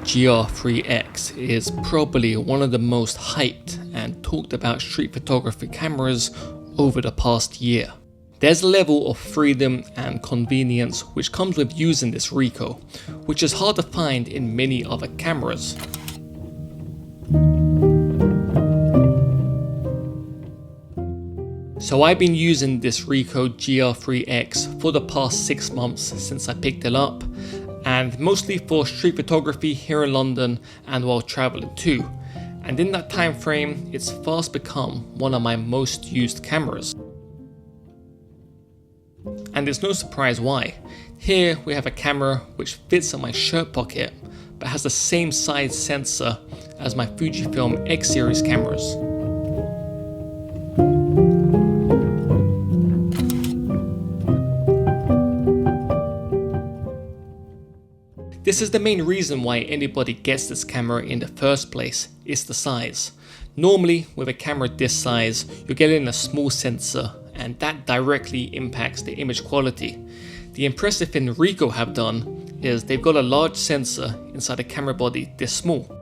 GR3X is probably one of the most hyped and talked about street photography cameras over the past year. There's a level of freedom and convenience which comes with using this Ricoh, which is hard to find in many other cameras. So I've been using this Ricoh GR3X for the past 6 months since I picked it up, and mostly for street photography here in London and while traveling too. And in that time frame, it's fast become one of my most used cameras. And it's no surprise why. Here we have a camera which fits in my shirt pocket but has the same size sensor as my Fujifilm X series cameras. This is the main reason why anybody gets this camera in the first place, is the size. Normally with a camera this size, you're getting a small sensor and that directly impacts the image quality. The impressive thing Ricoh have done is they've got a large sensor inside the camera body this small.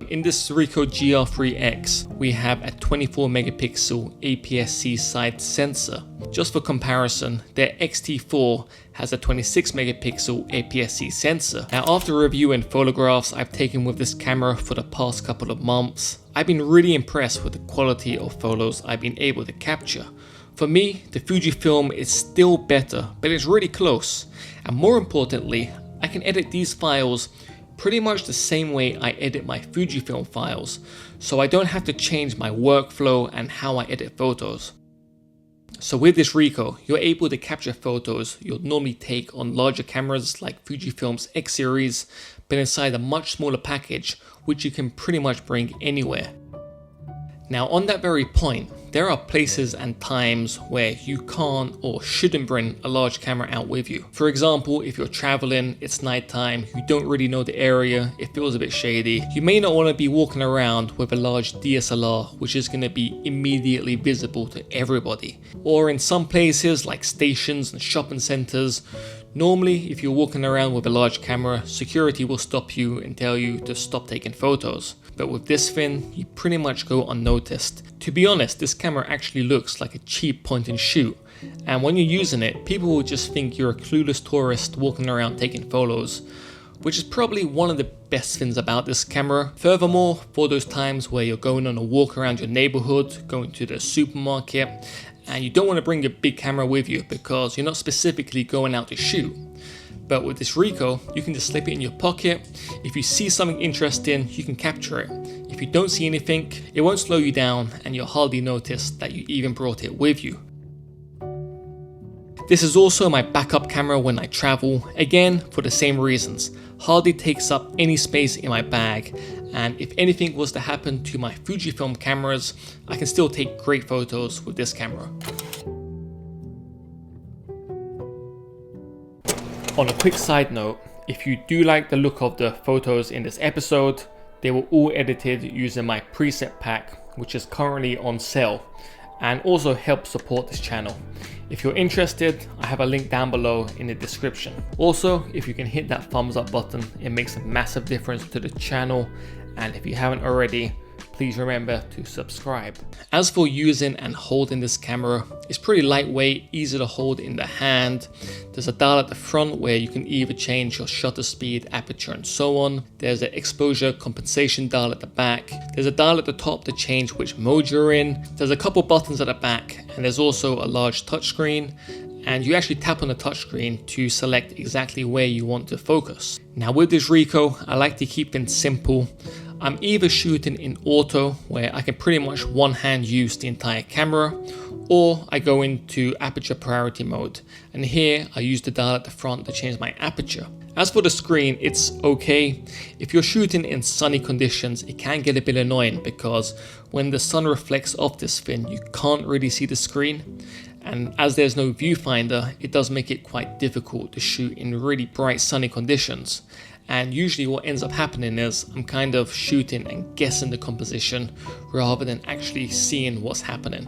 In this Ricoh GR3X, we have a 24 megapixel APS-C side sensor. Just for comparison, their X-T4 has a 26 megapixel APS-C sensor. Now, after reviewing photographs I've taken with this camera for the past couple of months, I've been really impressed with the quality of photos I've been able to capture. For me, the Fujifilm is still better, but it's really close. And more importantly, I can edit these files pretty much the same way I edit my Fujifilm files, so I don't have to change my workflow and how I edit photos. So with this Ricoh, you're able to capture photos you'll normally take on larger cameras like Fujifilm's X series, but inside a much smaller package which you can pretty much bring anywhere. Now on that very point, there are places and times where you can't or shouldn't bring a large camera out with you. For example, if you're traveling, it's nighttime, you don't really know the area, it feels a bit shady, you may not want to be walking around with a large DSLR which is going to be immediately visible to everybody. Or in some places like stations and shopping centers, normally if you're walking around with a large camera, security will stop you and tell you to stop taking photos. But with this thing, you pretty much go unnoticed. To be honest, this camera actually looks like a cheap point and shoot, and when you're using it, people will just think you're a clueless tourist walking around taking photos, which is probably one of the best things about this camera. Furthermore, for those times where you're going on a walk around your neighborhood, going to the supermarket, and you don't want to bring your big camera with you because you're not specifically going out to shoot. But with this Ricoh, you can just slip it in your pocket. If you see something interesting, you can capture it. If you don't see anything, it won't slow you down and you'll hardly notice that you even brought it with you. This is also my backup camera when I travel, again for the same reasons. Hardly takes up any space in my bag, and if anything was to happen to my Fujifilm cameras, I can still take great photos with this camera. On a quick side note, if you do like the look of the photos in this episode, they were all edited using my preset pack, which is currently on sale, and also helps support this channel. If you're interested, I have a link down below in the description. Also, if you can hit that thumbs up button, it makes a massive difference to the channel, and if you haven't already, please remember to subscribe. As for using and holding this camera, it's pretty lightweight, easy to hold in the hand. There's a dial at the front where you can either change your shutter speed, aperture and so on. There's an exposure compensation dial at the back. There's a dial at the top to change which mode you're in. There's a couple buttons at the back, and there's also a large touchscreen. And you actually tap on the touchscreen to select exactly where you want to focus. Now with this Ricoh, I like to keep things simple. I'm either shooting in auto, where I can pretty much one hand use the entire camera, or I go into aperture priority mode, and here I use the dial at the front to change my aperture. As for the screen, it's okay. If you're shooting in sunny conditions, it can get a bit annoying because when the sun reflects off this thing, you can't really see the screen. And as there's no viewfinder, it does make it quite difficult to shoot in really bright sunny conditions. And usually what ends up happening is I'm kind of shooting and guessing the composition rather than actually seeing what's happening.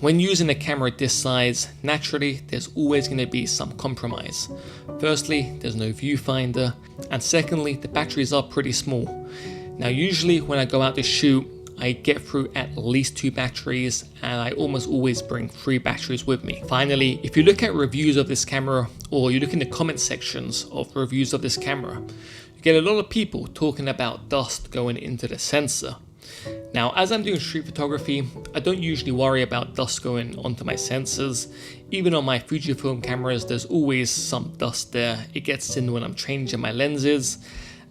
When using a camera this size, naturally there's always going to be some compromise. Firstly, there's no viewfinder, and secondly, the batteries are pretty small. Now usually when I go out to shoot, I get through at least 2 batteries, and I almost always bring 3 batteries with me. Finally, if you look at reviews of this camera, or you look in the comment sections of reviews of this camera, you get a lot of people talking about dust going into the sensor. Now, as I'm doing street photography, I don't usually worry about dust going onto my sensors. Even on my Fujifilm cameras, there's always some dust there. It gets in when I'm changing my lenses.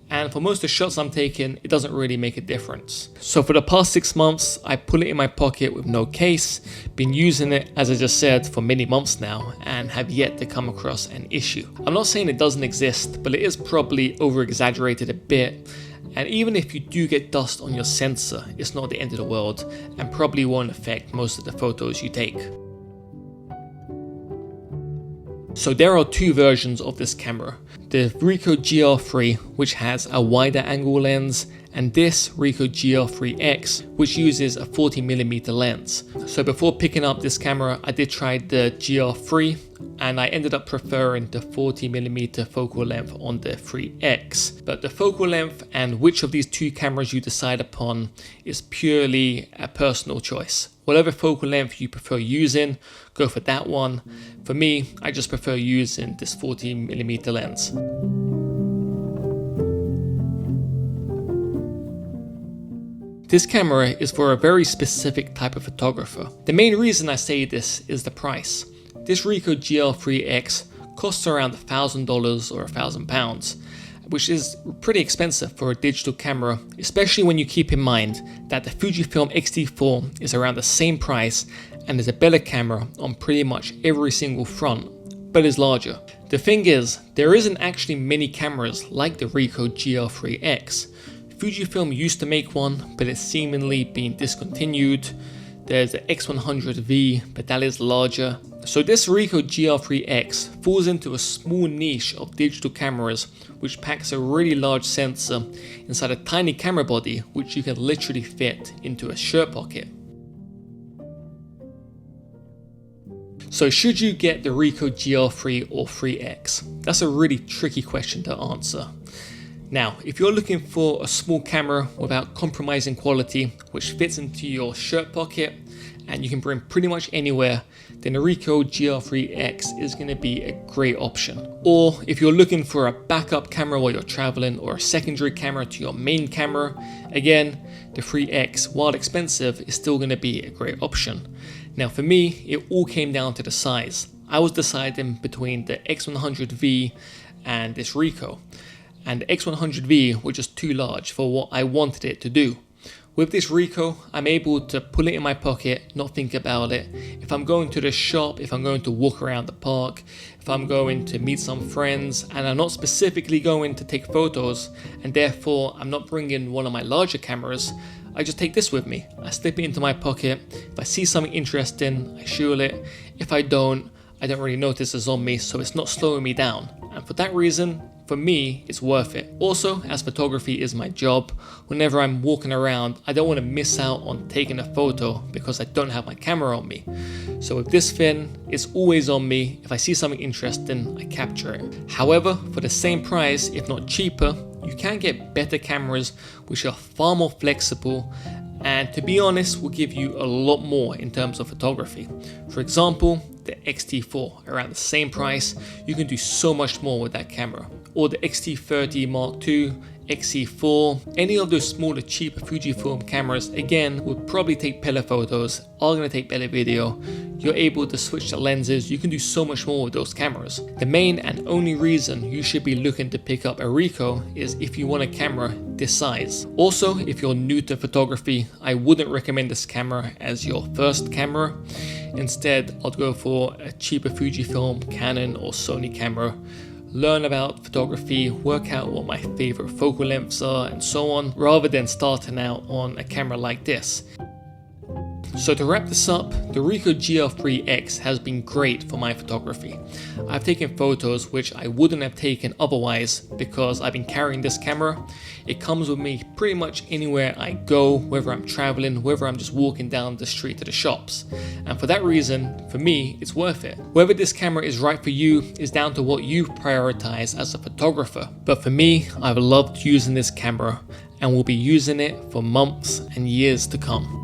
And for most of the shots I'm taking, it doesn't really make a difference. So for the past 6 months, I put it in my pocket with no case, been using it, as I just said, for many months now, and have yet to come across an issue. I'm not saying it doesn't exist, but it is probably over-exaggerated a bit. And even if you do get dust on your sensor, it's not the end of the world, and probably won't affect most of the photos you take. So there are 2 versions of this camera. The Ricoh GR3, which has a wider angle lens, and this Ricoh GR3X, which uses a 40mm lens. So before picking up this camera, I did try the GR3, and I ended up preferring the 40mm focal length on the 3X. But the focal length and which of these 2 cameras you decide upon is purely a personal choice. Whatever focal length you prefer using, go for that one. For me, I just prefer using this 40mm lens. This camera is for a very specific type of photographer. The main reason I say this is the price. This Ricoh GR3X costs around $1,000 or £1,000, which is pretty expensive for a digital camera, especially when you keep in mind that the Fujifilm X-T4 is around the same price and is a better camera on pretty much every single front, but is larger. The thing is, there isn't actually many cameras like the Ricoh GR3X. Fujifilm used to make one, but it's seemingly been discontinued. There's the X100V, but that is larger. So this Ricoh GR3X falls into a small niche of digital cameras, which packs a really large sensor inside a tiny camera body, which you can literally fit into a shirt pocket. So should you get the Ricoh GR3 or 3X? That's a really tricky question to answer. Now, if you're looking for a small camera without compromising quality, which fits into your shirt pocket and you can bring pretty much anywhere, then the Ricoh GR3X is going to be a great option. Or if you're looking for a backup camera while you're traveling, or a secondary camera to your main camera, again, the 3X, while expensive, is still going to be a great option. Now for me, it all came down to the size. I was deciding between the X100V and this Ricoh. And the X100V was just too large for what I wanted it to do. With this Ricoh, I'm able to pull it in my pocket, not think about it. If I'm going to the shop, if I'm going to walk around the park, if I'm going to meet some friends, and I'm not specifically going to take photos, and therefore I'm not bringing one of my larger cameras, I just take this with me. I slip it into my pocket. If I see something interesting, I shoot it. If I don't really notice it's on me, so it's not slowing me down. And for that reason, for me, it's worth it. Also, as photography is my job, whenever I'm walking around, I don't want to miss out on taking a photo because I don't have my camera on me. So with this fin, it's always on me. If I see something interesting, I capture it. However, for the same price, if not cheaper, you can get better cameras which are far more flexible and, to be honest, will give you a lot more in terms of photography. For example, the X-T4, around the same price, you can do so much more with that camera. Or the X-T30 Mark II, X-C4, any of those smaller, cheaper Fujifilm cameras, again, would probably take better photos, are going to take better video. You're able to switch the lenses, you can do so much more with those cameras. The main and only reason you should be looking to pick up a Ricoh is if you want a camera this size. Also, if you're new to photography, I wouldn't recommend this camera as your first camera. Instead, I'd go for a cheaper Fujifilm, Canon or Sony camera. Learn about photography, work out what my favorite focal lengths are and so on, rather than starting out on a camera like this. So to wrap this up, the Ricoh GL3X has been great for my photography. I've taken photos which I wouldn't have taken otherwise because I've been carrying this camera. It comes with me pretty much anywhere I go, whether I'm traveling, whether I'm just walking down the street to the shops. And for that reason, for me, it's worth it. Whether this camera is right for you is down to what you prioritize as a photographer. But for me, I've loved using this camera and will be using it for months and years to come.